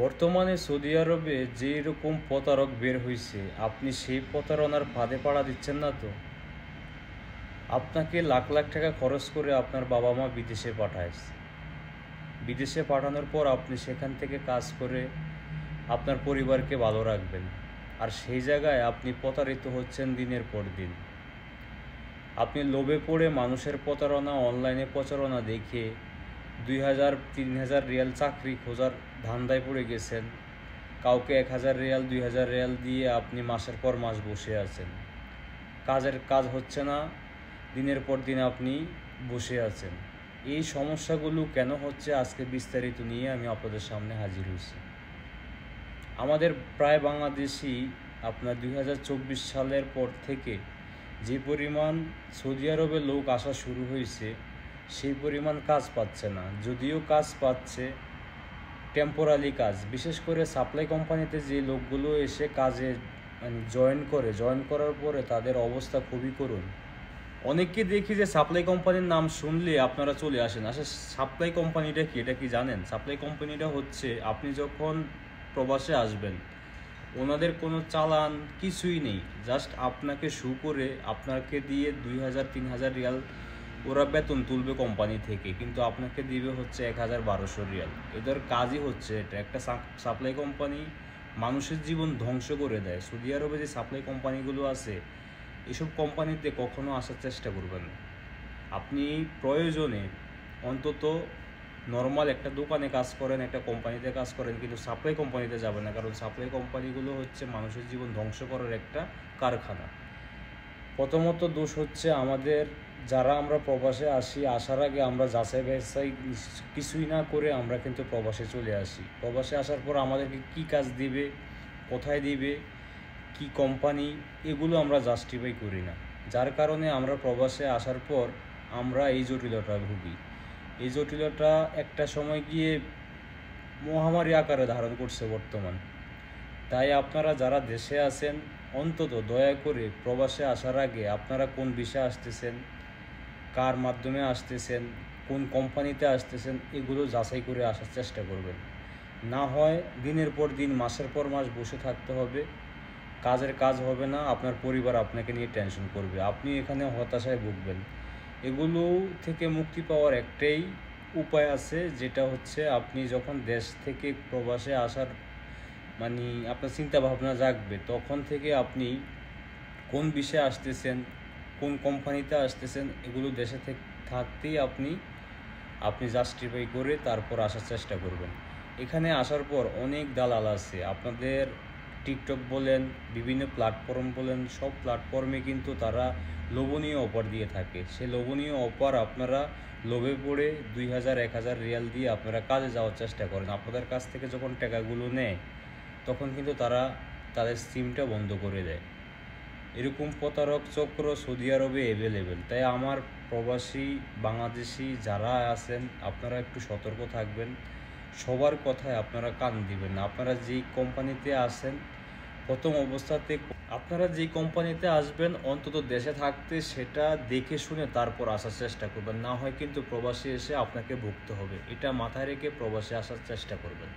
বর্তমানে সৌদি আরবে যে রকম প্রতারক বের হইছে, আপনি সেই প্রতারণার ফাঁদে পাড়া দিচ্ছেন না তো? আপনাকে লাখ লাখ টাকা খরচ করে আপনার বাবা মা বিদেশে পাঠাইছে। বিদেশে পাঠানোর পর আপনি সেখান থেকে কাজ করে আপনার পরিবারকে ভালো রাখবেন, আর সেই জায়গায় আপনি প্রতারিত হচ্ছেন দিনের পর দিন। আপনি লোভে পড়ে মানুষের প্রতারণা, অনলাইনে প্রচারণা দেখে 2000 3000 রিয়াল চাকরি খোঁজার ধান্দায় পড়ে গেছেন। কাউকে 1000 রিয়াল 2000 রিয়াল দিয়ে আপনি মাসের পর মাস বসে আছেন। কাজ হচ্ছে না, দিনের পর দিন আপনি বসে আছেন। এই সমস্যাগুলো কেন হচ্ছে আজকে বিস্তারিত নিয়ে আমি আপনাদের সামনে হাজির হয়েছি। আমাদের প্রায় বাংলাদেশি আপনার 2024 সালের পর থেকে যে পরিমাণ সৌদি আরবে লোক আসা শুরু হয়েছে, সেই পরিমাণ কাজ পাচ্ছে না। যদিও কাজ পাচ্ছে, টেম্পোরারি কাজ। বিশেষ করে সাপ্লাই কোম্পানিতে যে লোকগুলো এসে কাজে জয়েন করার পরে তাদের অবস্থা খুবই করুণ। অনেককে দেখি যে সাপ্লাই কোম্পানির নাম শুনলে আপনারা চলে আসেন। আসলে সাপ্লাই কোম্পানিটা কি, এটা কি জানেন? সাপ্লাই কোম্পানিটা হচ্ছে, আপনি যখন প্রবাসে আসবেন, ওনাদের কোনো চালান কিছুই নেই, জাস্ট আপনাকে শু করে আপনাকে দিয়ে 2000-3000 রিয়াল ওরা বেতন তুলবে কোম্পানি থেকে, কিন্তু আপনাকে দিবে হচ্ছে 1000-1200 রিয়াল। এদের কাজই হচ্ছে এটা। একটা সাপ্লাই কোম্পানি মানুষের জীবন ধ্বংস করে দেয়। সৌদি আরবে যে সাপ্লাই কোম্পানিগুলো আছে, এসব কোম্পানিতে কখনো আসার চেষ্টা করবেন না। আপনি প্রয়োজনে অন্তত নর্মাল একটা দোকানে কাজ করেন, একটা কোম্পানিতে কাজ করেন, কিন্তু সাপ্লাই কোম্পানিতে যাবেন না। কারণ সাপ্লাই কোম্পানিগুলো হচ্ছে মানুষের জীবন ধ্বংস করার একটা কারখানা। প্রথমত দোষ হচ্ছে আমাদের, যারা আমরা প্রবাসে আসি, আসার আগে আমরা যাচাই বাছাই কিছুই না করে আমরা কিন্তু প্রবাসে চলে আসি। প্রবাসে আসার পর আমাদেরকে কী কাজ দিবে, কোথায় দিবে, কি কোম্পানি, এগুলো আমরা জাস্টিফাই করি না। যার কারণে আমরা প্রবাসে আসার পর আমরা এই জটিলতা ভুগি। এই জটিলতা একটা সময় গিয়ে মহামারী আকারে ধারণ করছে বর্তমান। তাই আপনারা যারা দেশে আছেন, অন্তত দয়া করে প্রবাসে আসার আগে আপনারা কোন বিষয়ে আসতেছেন, কার মাধ্যমে আসতেছেন, কোন কোম্পানিতে আসতেছেন, এগুলো যাচাই করে আসার চেষ্টা করবেন। না হয় দিনের পর দিন, মাসের পর মাস বসে থাকতে হবে, কাজ হবে না, আপনার পরিবার আপনাকে নিয়ে টেনশন করবে, আপনি এখানে হতাশায় ভুগবেন। এগুলো থেকে মুক্তি পাওয়ার একটাই উপায় আছে, যেটা হচ্ছে আপনি যখন দেশ থেকে প্রবাসে আসার আপনার চিন্তা ভাবনা জাগবে, তখন থেকে আপনি কোন বিষয়ে আসতেছেন, কোন কোম্পানিতে আসতেছেন, এগুলো দেশে থাকতেই আপনি জাস্টিফাই করে তারপর আসার চেষ্টা করবেন। এখানে আসার পর অনেক দালাল আছে। আপনাদের টিকটক বলেন, বিভিন্ন প্ল্যাটফর্ম বলেন, সব প্ল্যাটফর্মে কিন্তু তারা লোভনীয় অফার দিয়ে থাকে। সে লোভনীয় অফার আপনারা লোভে পড়ে 2000-1000 রিয়াল দিয়ে আপনারা কাজে যাওয়ার চেষ্টা করেন। আপনাদের কাছ থেকে যখন টাকাগুলো নেয়, তখন কিন্তু তারা তাদের সিমটা বন্ধ করে দেয়। এরকম প্রতারক চক্র সৌদি আরবে অ্যাভেলেবেল। তাই আমার প্রবাসী বাংলাদেশি যারা আছেন, আপনারা একটু সতর্ক থাকবেন। সবার কথায় আপনারা কান দিবেন না। আপনারা যেই কোম্পানিতে আসেন, প্রথম অবস্থাতে আপনারা যেই কোম্পানিতে আসবেন, অন্তত দেশে থাকতে সেটা দেখে শুনে তারপর আসার চেষ্টা করবেন। না হয় কিন্তু প্রবাসী এসে আপনাকে ভুগতে হবে। এটা মাথায় রেখে প্রবাসে আসার চেষ্টা করবেন।